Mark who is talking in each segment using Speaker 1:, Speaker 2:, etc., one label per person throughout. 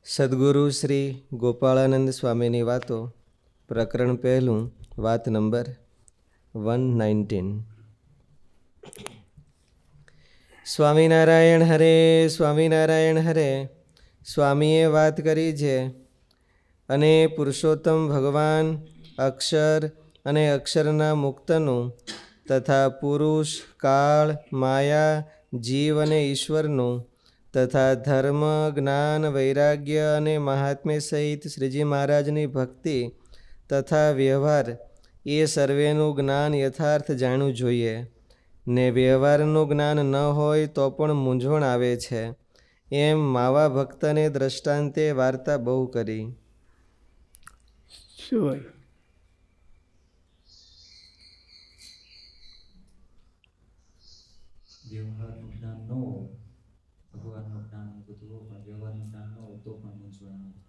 Speaker 1: સદગુરુ શ્રી ગોપાળાનંદ સ્વામીની વાતો, પ્રકરણ 1, વાત નંબર 119. સ્વામિનારાયણ હરે, સ્વામિનારાયણ હરે. સ્વામીએ વાત કરી છે અને પુરુષોત્તમ ભગવાન અક્ષર અને અક્ષરના મુક્તનું તથા પુરુષ, કાળ, માયા, જીવ અને ઈશ્વરનું તથા ધર્મ, જ્ઞાન, વૈરાગ્ય અને મહાત્મ્ય સહિત શ્રીજી મહારાજની ભક્તિ તથા વ્યવહાર એ સર્વેનું જ્ઞાન યથાર્થ જાણવું જોઈએ. ને વ્યવહારનું જ્ઞાન ન હોય તો પણ મૂંઝવણ આવે છે. એમ માવા ભક્તને દ્રષ્ટાંતે વાર્તા બહુ કરી.
Speaker 2: શું હોય?
Speaker 3: વ્યવહારનું જ્ઞાન ન હોય, ભગવાનનું જ્ઞાન બધું હોય, પણ વ્યવહારનું જ્ઞાન ન હોય તો પણ મૂંઝવણ આવે.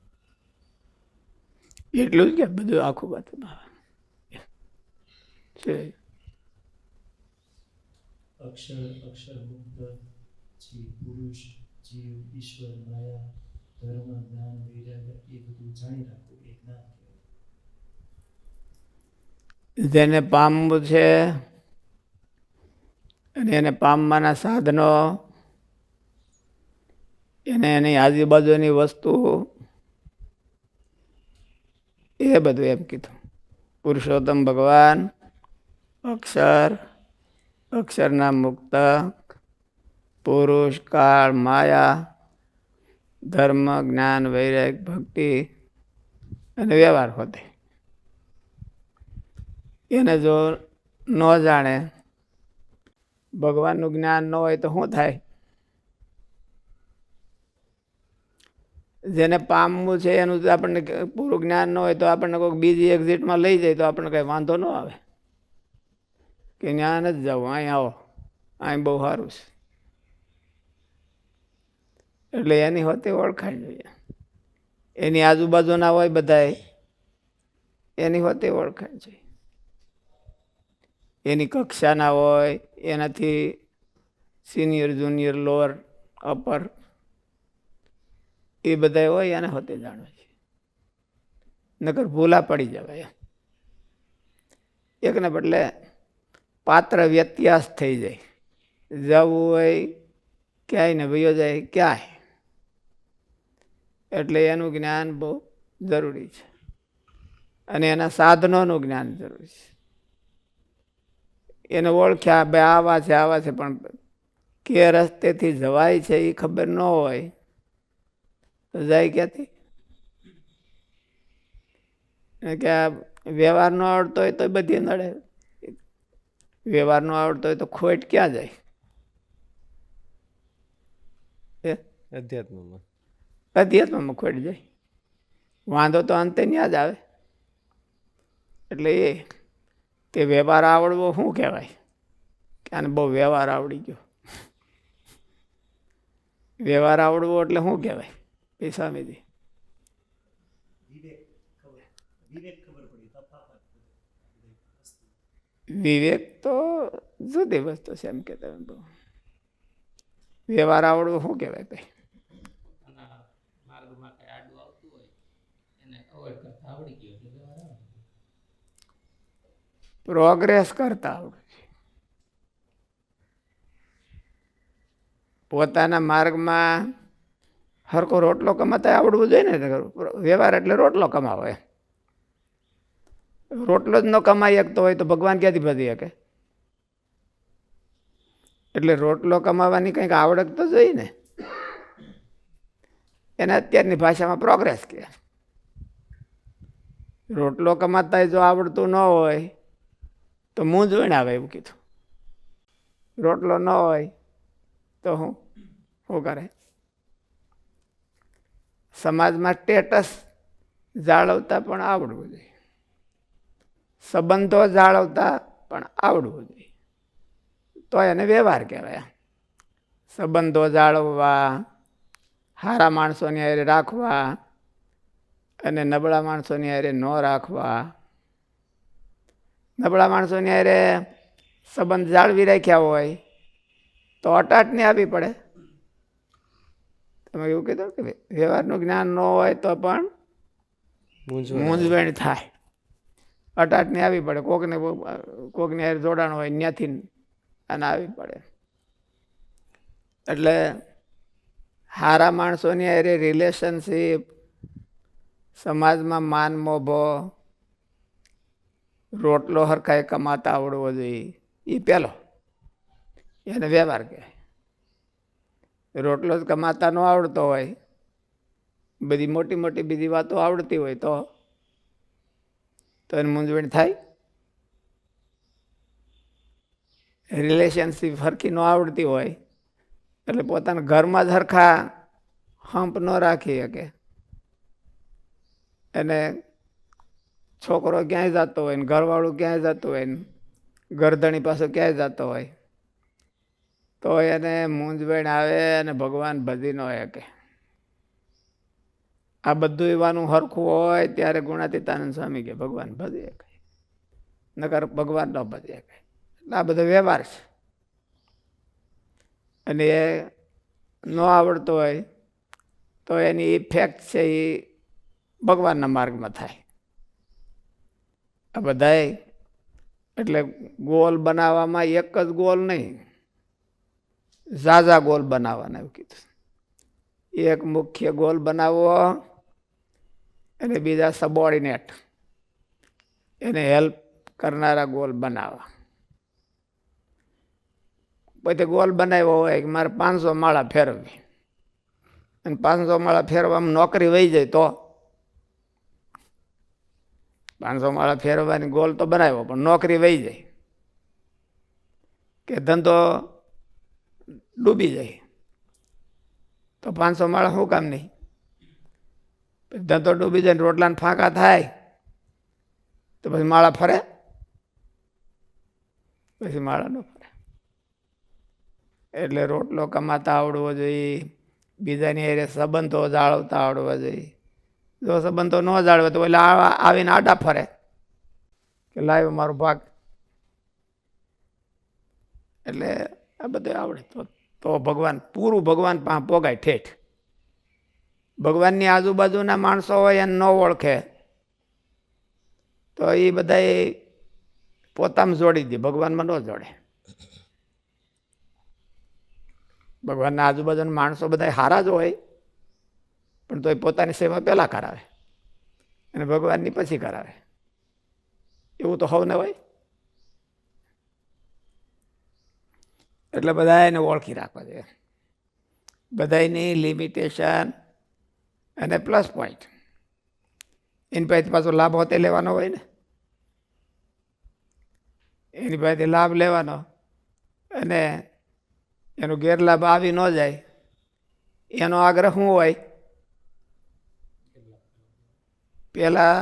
Speaker 2: એટલું જ કે બધું આખું વાતમાં છે.
Speaker 4: અક્ષર મુક્ત, જીવ, પુરુષ, જીવ, ઈશ્વર, માયા, ધર્મ, જ્ઞાન, વૈરાગ્ય એ બધું જાણી રાખવું એ જ્ઞાન કહેવાય.
Speaker 2: જેને પામવું છે અને એને પામવાના સાધનો, એને એની આજુબાજુની વસ્તુ, એ બધું એમ કીધું. પુરુષોત્તમ ભગવાન, અક્ષર, અક્ષરના મુક્ત, પુરુષ, કાળ, માયા, ધર્મ, જ્ઞાન, વૈરાગ, ભક્તિ અને વ્યવહાર હોતે. એને જો ન જાણે, ભગવાનનું જ્ઞાન ન હોય તો શું થાય? જેને પામવું છે એનું આપણને પૂરું જ્ઞાન ન હોય તો આપણને કોઈક બીજી એક્ઝિટમાં લઈ જાય તો આપણને કંઈ વાંધો ન આવે કે જ્ઞાન જ જાઓ, અહીં આવો, અહીં બહુ સારું છે. એટલે એની હોતે ઓળખાણ જોઈએ. એની આજુબાજુના હોય બધાય, એની હોતે ઓળખાણ જોઈએ. એની કક્ષાના હોય, એનાથી સિનિયર, જુનિયર, લોઅર, અપર, એ બધા હોય એને હોતે જાણવે છે. નકર ભૂલા પડી જવાય. એકને બદલે પાત્ર વ્યત્યાસ થઈ જાય. જવું હોય ક્યાંય ને વયો જાય ક્યાંય. એટલે એનું જ્ઞાન બહુ જરૂરી છે અને એના સાધનોનું જ્ઞાન જરૂરી છે. એને ઓળખ્યા બે આવા છે પણ કે રસ્તેથી જવાય છે એ ખબર ન હોય તો જાય ક્યાંથી? કે આ વ્યવહાર નો આવડતો હોય તો બધી નડે. વ્યવહાર નો આવડતો હોય તો ખોટ ક્યાં જાય? અધ્યાત્મમાં ખોટ જાય. વાંધો તો અંતે ત્યાં જ આવે. એટલે એ તે વ્યવહાર આવડવો શું કહેવાય? કે આને બહુ વ્યવહાર આવડી ગયો. વ્યવહાર આવડવો એટલે શું કહેવાય? સ્વામીજી વિવેક તો જુદી વસ્તુ છે. એમ કે તમે વ્યવહાર આવડવો શું કહેવાય? ભાઈ પ્રોગ્રેસ કરતા આવડે છે. પોતાના માર્ગમાં હરકો રોટલો કમાતા આવડવું જોઈએ ને. વ્યવહાર એટલે રોટલો કમાવો. રોટલો જ ન કમાઈ શકતો હોય તો ભગવાન ક્યાંથી ભજી શકે? એટલે રોટલો કમાવાની કંઈક આવડત તો જોઈએ ને. એને અત્યારની ભાષામાં પ્રોગ્રેસ કહે. રોટલો કમાતા જો આવડતું ન હોય તો મૂંઝવણ આવે એવું કીધું. રોટલો ન હોય તો શું કરે? સમાજમાં સ્ટેટસ જાળવતા પણ આવડવું જોઈએ. સંબંધો જાળવતા પણ આવડવું જોઈએ. તો એને વ્યવહાર કહેવાય. સંબંધો જાળવવા, સારા માણસોની હારે રાખવા અને નબળા માણસોની હારે ન રાખવા. નબળા માણસોની હારે સંબંધ જાળવી રાખ્યા હોય તો અટાટને આપવી પડે. તમે એવું કીધું કે વ્યવહારનું જ્ઞાન ન હોય તો પણ મૂંઝવણ થાય. અટાટને આવી પડે, કોકને જોડાણ હોય ત્યાંથી અને આવી પડે. એટલે સારા માણસોની હારે રિલેશનશીપ, સમાજમાં માન મોભો, રોટલો હરખાય કમાતા આવડવો જોઈએ, એ પહેલો. એને વ્યવહાર કહેવાય. રોટલો જ કમાતા ન આવડતો હોય, બધી મોટી મોટી બીજી વાતો આવડતી હોય તો એને મૂંઝવણ થાય. રિલેશનશીપ હરખી ન આવડતી હોય એટલે પોતાના ઘરમાં જ હરખા હંપ ન રાખી શકે. એને છોકરો ક્યાંય જતો હોય ને ઘરવાળું ક્યાંય જતું હોય ને ગરદણી પાસે ક્યાંય જતો હોય તો એને મૂંઝવણ આવે અને ભગવાન ભજી ન શકે. આ બધું એવાનું હરખું હોય ત્યારે ગુણાતીતાનંદ સ્વામી કે ભગવાન ભજી શકે, નકર ભગવાન ન ભજી શકે. એટલે આ બધો વ્યવહાર છે. અને એ ન આવડતો હોય તો એની ઇફેક્ટ છે એ ભગવાનના માર્ગમાં થાય. આ બધાય એટલે ગોલ બનાવવામાં એક જ ગોલ નહીં, ઝાઝા ગોલ બનાવવાના એવું કીધું. એક મુખ્ય ગોલ બનાવવો અને બીજા સબોર્ડિનેટ એને હેલ્પ કરનારા ગોલ બનાવવા. પછી ગોલ બનાવ્યો હોય કે મારે 500 માળા ફેરવવી અને 500 માળા ફેરવામાં નોકરી વહી જાય તો 500 માળા ફેરવવાની ગોલ તો બનાવ્યો પણ નોકરી વહી જાય કે ધંધો ડૂબી જાય તો 500 માળા શું કામ નહીં? ધંધો ડૂબી જાય, રોટલાને ફાંકા થાય તો પછી માળા ફરે? પછી માળા ન ફરે. એટલે રોટલો કમાતા આવડવો જોઈએ, બીજાની હારે સંબંધો જાળવતા આવડવા જોઈએ. જો સંબંધો ન જાળવે તો એટલે આવીને આડા ફરે કે લાવ્યો મારો ભાગ. એટલે આ બધું આવડે તો ભગવાન પૂરું ભગવાન પોગાય ઠેઠ. ભગવાનની આજુબાજુના માણસો હોય એને ન ઓળખે તો એ બધા પોતામાં જોડી દે, ભગવાનમાં ન જોડે. ભગવાનના આજુબાજુના માણસો બધા સારા જ હોય પણ તો એ પોતાની સેવા પહેલાં કરાવે અને ભગવાનની પછી કરાવે. એવું તો હવને હોય. એટલે બધા એને ઓળખી રાખવા જોઈએ. બધાની લિમિટેશન અને પ્લસ પોઈન્ટ. એની પાસેથી પાછો લાભ હોતે લેવાનો હોય ને, એની પાસેથી લાભ લેવાનો અને એનો ગેરલાભ આવી ન જાય એનો આગ્રહ શું હોય? પેલા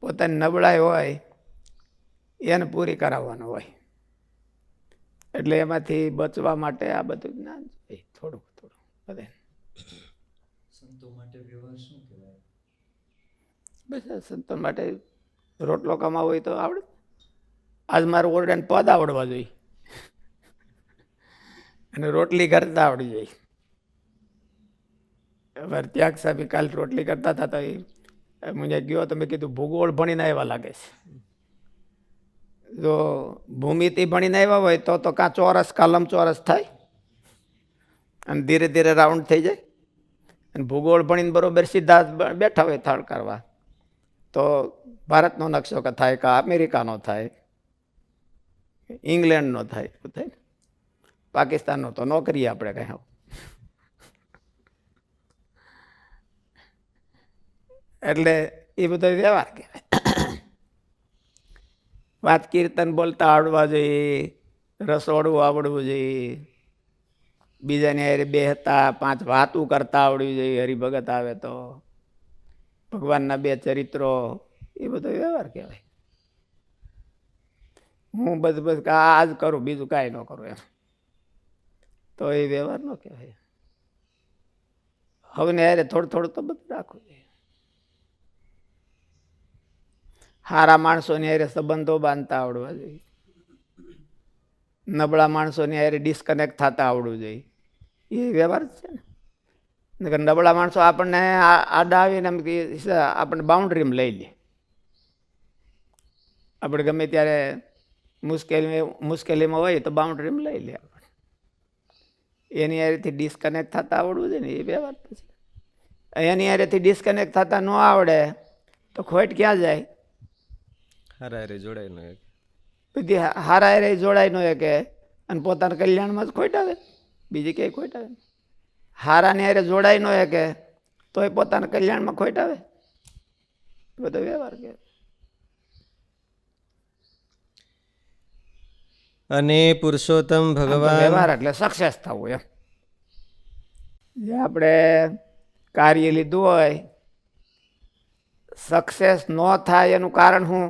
Speaker 2: પોતાની નબળાઈ હોય એને પૂરી કરાવવાનો હોય. એટલે એમાંથી બચવા માટે આ બધું જ્ઞાન જોઈએ થોડું થોડું બધે.
Speaker 3: સંતો માટે વ્યવહાર શું કહેવાય?
Speaker 2: બસ સંતો માટે રોટલો કમાવો હોય તો આવડે. આજ મારું ઓરડાને પદ આવડવા જોઈએ અને રોટલી કરતા આવડી જાય. ત્યાગ સાહેબ કાલ રોટલી કરતા હતા તો મને ગયો તો મેં કીધું ભૂગોળ ભણીને આવ્યા લાગે છે. જો ભૂમિતિ ભણીને આવ્યા હોય તો કાં ચોરસ કાં લંબચોરસ થાય અને ધીરે ધીરે રાઉન્ડ થઈ જાય. અને ભૂગોળ ભણીને બરોબર સીધા બેઠા હોય થળ કરવા તો ભારતનો નકશો થાય કાં અમેરિકાનો થાય, ઇંગ્લેન્ડનો થાય, એવું થાય. પાકિસ્તાનનો તો ન કરીએ આપણે કંઈ. એટલે એ બધો વ્યવહાર કહેવાય. વાત કીર્તન બોલતા આવડવા જોઈએ, રસોડવું આવડવું જોઈએ, બીજાને હારે બેહતા 5 વાતું કરતા આવડવી જોઈએ. હરિભગત આવે તો ભગવાનના 2 ચરિત્રો, એ બધો વ્યવહાર કહેવાય. હું બસ આ જ કરું બીજું કાંઈ ન કરું એમ તો એ વ્યવહાર ન કહેવાય. હવે હારે થોડું થોડું તો બધું રાખવું જોઈએ. સારા માણસોની હારે સંબંધો બાંધતા આવડવા જોઈએ, નબળા માણસોની હારે ડિસ્કનેક્ટ થતા આવડવું જોઈએ. એ વ્યવહાર છે ને. નકર નબળા માણસો આપણને આડા આવીને એમ કે આપણને બાઉન્ડ્રીમાં લઈ લે. આપણે ગમે ત્યારે મુશ્કેલીમાં હોય તો બાઉન્ડ્રીમાં લઈ લે આપણે. એની હારેથી ડિસ્કનેક્ટ થતા આવડવું છે ને એ બે વાત પછી. એની હારેથી ડિસ્કનેક્ટ થતા ન આવડે તો ખોટ ક્યાં જાય?
Speaker 1: હારા હારે જોડાય ન
Speaker 2: બધી હારા હારે જોડાય ન કે અને પોતાના કલ્યાણમાં જ ખોટ આવે, બીજી ક્યાંય ખોટ આવે. હારાની હારે જોડાય ન કે તોય પોતાના કલ્યાણમાં ખોટ આવે. બધો વ્યવહાર કે.
Speaker 1: અને પુરુષોત્તમ ભગવાન
Speaker 2: વ્યવહાર એટલે સક્સેસ થવું એમ. જે આપણે કાર્ય લીધું હોય સક્સેસ ન થાય એનું કારણ શું?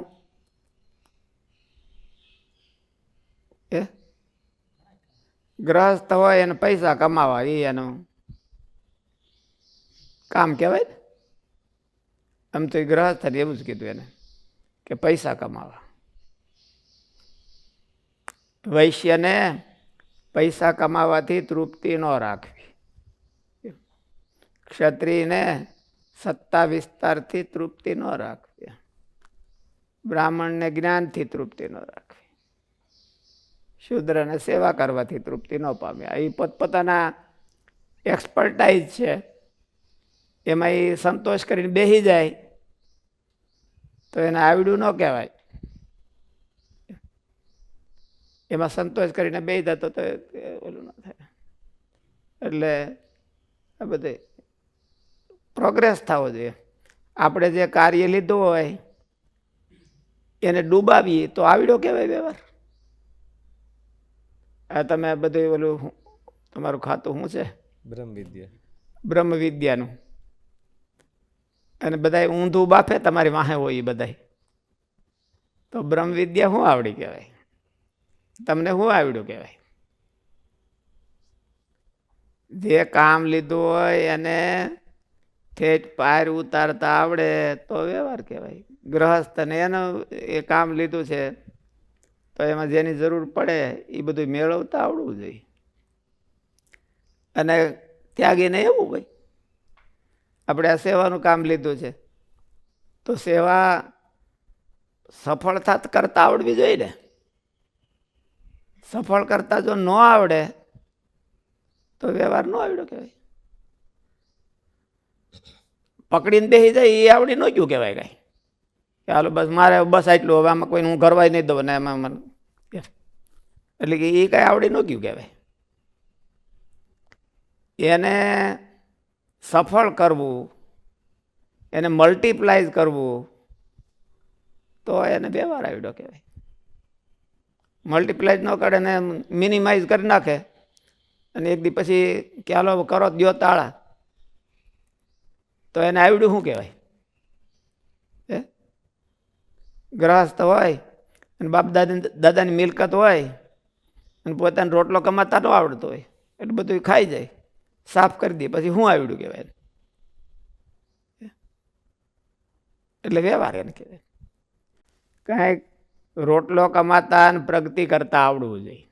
Speaker 2: એ ગ્રહસ્થ હોય એને પૈસા કમાવા એ એનું કામ કહેવાય ને. આમ તો એ ગ્રહસ્થ એવું જ કીધું એને કે પૈસા કમાવા. વૈશ્યને પૈસા કમાવાથી તૃપ્તિ ન રાખવી, ક્ષત્રિયને સત્તા વિસ્તારથી તૃપ્તિ ન રાખવી, બ્રાહ્મણને જ્ઞાનથી તૃપ્તિ ન રાખવી, શૂદ્રને સેવા કરવાથી તૃપ્તિ ન પામ્યા. એ પોતપોતાના એક્સપર્ટાઇઝ છે એમાં એ સંતોષ કરીને બેસી જાય તો એને આવડ્યું ન કહેવાય. એમાં સંતોષ કરીને બે જતો તો ઓલું ન થાય. એટલે આ બધે પ્રોગ્રેસ થવો જોઈએ. આપણે જે કાર્ય લીધું હોય એને ડૂબાવીએ તો આવડ્યો કહેવાય વ્યવહાર. આ તમે બધું ઓલું તમારું ખાતું શું છે?
Speaker 1: બ્રહ્મ વિદ્યા.
Speaker 2: બ્રહ્મ વિદ્યાનું. અને બધા ઊંધું બાફે તમારી વાહે હોય એ બધા તો બ્રહ્મ વિદ્યા શું આવડી કહેવાય? તમને શું આવડ્યું કહેવાય? જે કામ લીધું હોય એને ઠેઠ પાર ઉતારતા આવડે તો વ્યવહાર કહેવાય. ગ્રહસ્થને એનું એ કામ લીધું છે તો એમાં જેની જરૂર પડે એ બધું મેળવતા આવડવું જોઈએ. અને ત્યાગીને એવું હોય આપણે આ સેવાનું કામ લીધું છે તો સેવા સફળ કરતા આવડવી જોઈએ ને. સફળ કરતા જો ન આવડે તો વ્યવહાર ન આવડ્યો કહેવાય. પકડીને બેસી જાય એ આવડી ન ગયું કહેવાય કાંઈ. કે હાલો બસ મારે બસ આટલું, હવે આમાં કોઈને હું કરવાય નહીં દઉં ને એમાં મને એટલે કે એ કાંઈ આવડી ન ગયું કહેવાય. એને સફળ કરવું, એને મલ્ટીપ્લાય કરવું તો એને વ્યવહાર આવડ્યો કહેવાય. મલ્ટીપ્લાય ન કરે ને મિનિમાઇઝ કરી નાખે અને એક દી પછી કે હાલો કરો દ્યો તાળા તો એને આવડ્યું શું કહેવાય? ગ્રહસ્થ હોય અને બાપ દાદાની મિલકત હોય અને પોતાનો રોટલો કમાતા ન આવડતો હોય એટલે બધું ખાઈ જાય, સાફ કરી દે, પછી શું આવડ્યું કહેવાય? એટલે વ્યવહાર એને કહેવાય. કાંઈક રોટલો કમાતા અને પ્રગતિ કરતા આવડવું જોઈએ.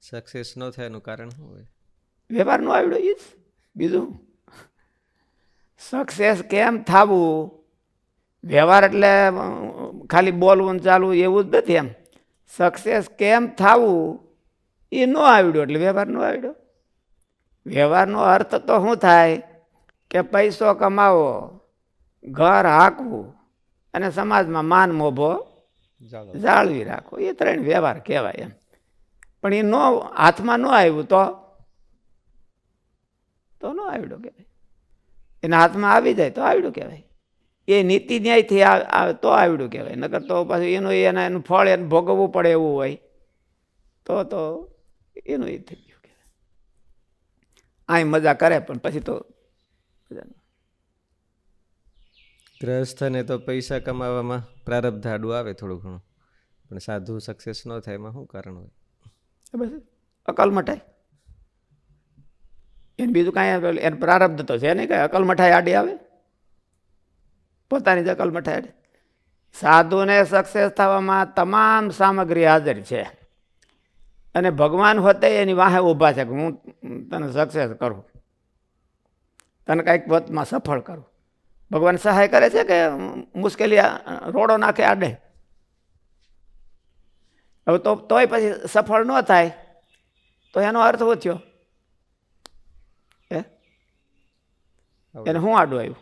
Speaker 1: સક્સેસ ન થાય એનું કારણ શું હોય?
Speaker 2: વ્યવહાર નો આવડ્યો એ જ. બીજું સક્સેસ કેમ થવું? વ્યવહાર એટલે ખાલી બોલવું ચાલવું એવું જ નથી. એમ સક્સેસ કેમ થવું એ ન આવડ્યો એટલે વ્યવહાર નો આવડ્યો. વ્યવહારનો અર્થ તો શું થાય કે પૈસો કમાવો, ઘર હાંકવું અને સમાજમાં માન મોભો જાળવી રાખો, એ ત્રણ વ્યવહાર કહેવાય. એમ પણ એ નો હાથમાં ન આવ્યું તો ન આવડ્યો કહેવાય. એના હાથમાં આવી જાય તો આવડ્યું કહેવાય. એ નીતિ ન્યાયથી આવે તો આવડ્યું કહેવાય. નકર તો પાછું એનું ફળ એને ભોગવવું પડે એવું હોય તો એનું એ થઈ ગયું કહેવાય. અહીં મજા કરે પણ પછી તો
Speaker 1: ગ્રહસ્થને તો પૈસા કમાવામાં પ્રારબ્ધ આડું આવે થોડું ઘણું, પણ સાધુ સક્સેસ ન થાય એમાં શું કારણ હોય?
Speaker 2: બસ અકલ મટાય. એને બીજું કાંઈ એને પ્રારબ્ધ તો છે નહીં, કાંઈ અકલ મઠાઈ આડી આવે, પોતાની જ અકલ મઠાઈ આડે. સાધુને સક્સેસ થવામાં તમામ સામગ્રી હાજર છે અને ભગવાન હોતે એની વાહે ઊભા છે કે હું તને સક્સેસ કરું, તને કાંઈક વતમાં સફળ કરું. ભગવાન સહાય કરે છે કે મુશ્કેલી રોડો નાખે આડે? હવે તોય પછી સફળ ન થાય તો એનો અર્થ શું થયો? એને શું આડું આવ્યું?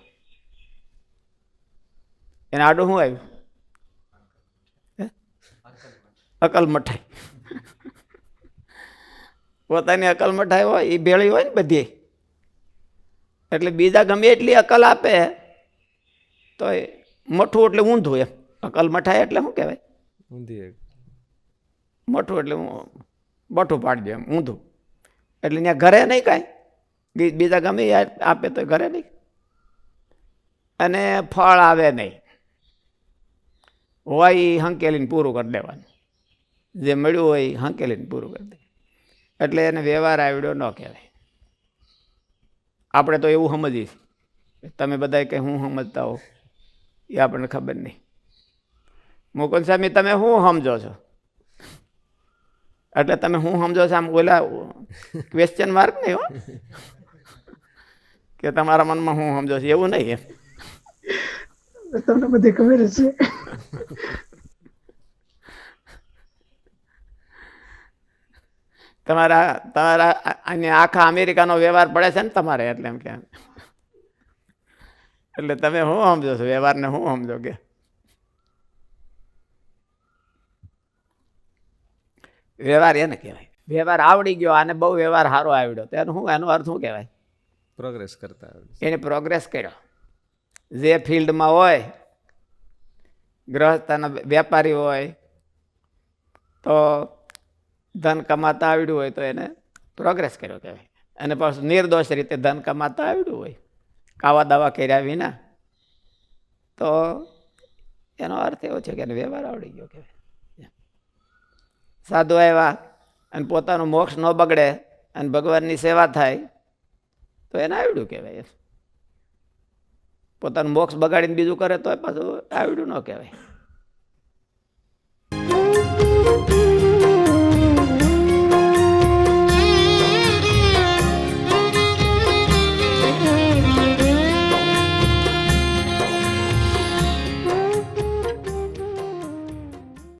Speaker 2: એને આડું શું આવ્યું? અકલ મઠાઈ. પોતાની અકલ મઠાઈ હોય એ ભેળી હોય ને બધી, એટલે બીજા ગમે એટલી અકલ આપે તો મઠું એટલે ઊંધું એમ. અકલ મઠાઈ એટલે શું કહેવાય?
Speaker 1: ઊંધી.
Speaker 2: મઠું એટલે બઠું પાડી દે એમ, ઊંધું. એટલે ત્યાં ઘરે નહીં કાંઈ, બીજા ગમે આપે તો ઘરે નહીં, અને ફળ આવે નહીં. હોય એ હંકેલીને પૂરું કરી દેવાનું, જે મળ્યું હોય એ હંકેલીને પૂરું કરી દે. એટલે એને વ્યવહાર આવડ્યો ન કહેવાય. આપણે તો એવું સમજીએ, તમે બધા કંઈ હું સમજતા હો એ આપણને ખબર નહીં. મુકુંદ સ્વામી તમે શું સમજો છો? એટલે તમે શું સમજો છો આમ ઓલા ક્વેશ્ચન માર્ક નહીં હો, કે તમારા મનમાં શું સમજો છો એવું નહીં એમ.
Speaker 5: તમને બધી ખબર છે.
Speaker 2: તમારા અહીંયા આખા અમેરિકાનો વ્યવહાર પડે છે ને તમારે, એટલે એમ કે એટલે તમે શું સમજો છો વ્યવહારને? શું સમજો કે વ્યવહાર એને કહેવાય. વ્યવહાર આવડી ગયો, આને બહુ વ્યવહાર સારો આવડ્યો, તો એનો અર્થ શું કહેવાય?
Speaker 1: પ્રોગ્રેસ કરતા
Speaker 2: એને પ્રોગ્રેસ કર્યો. જે ફિલ્ડમાં હોય, ગૃહસ્થના વેપારી હોય તો ધન કમાતા આવડ્યું હોય તો એને પ્રોગ્રેસ કર્યો કહેવાય. અને પાછું નિર્દોષ રીતે ધન કમાતા આવડ્યું હોય, કાવા દાવા કર્યા વિના, તો એનો અર્થ એવો છે કે એને વ્યવહાર આવડી ગયો કહેવાય. સાધુ આવ્યા અને પોતાનું મોક્ષ ન બગડે અને ભગવાનની સેવા થાય તો એને આવડ્યું કહેવાય. પોતાનું મોક્ષ બગાડીને બીજું કરે તો પાછું આવડ્યું ન કહેવાય.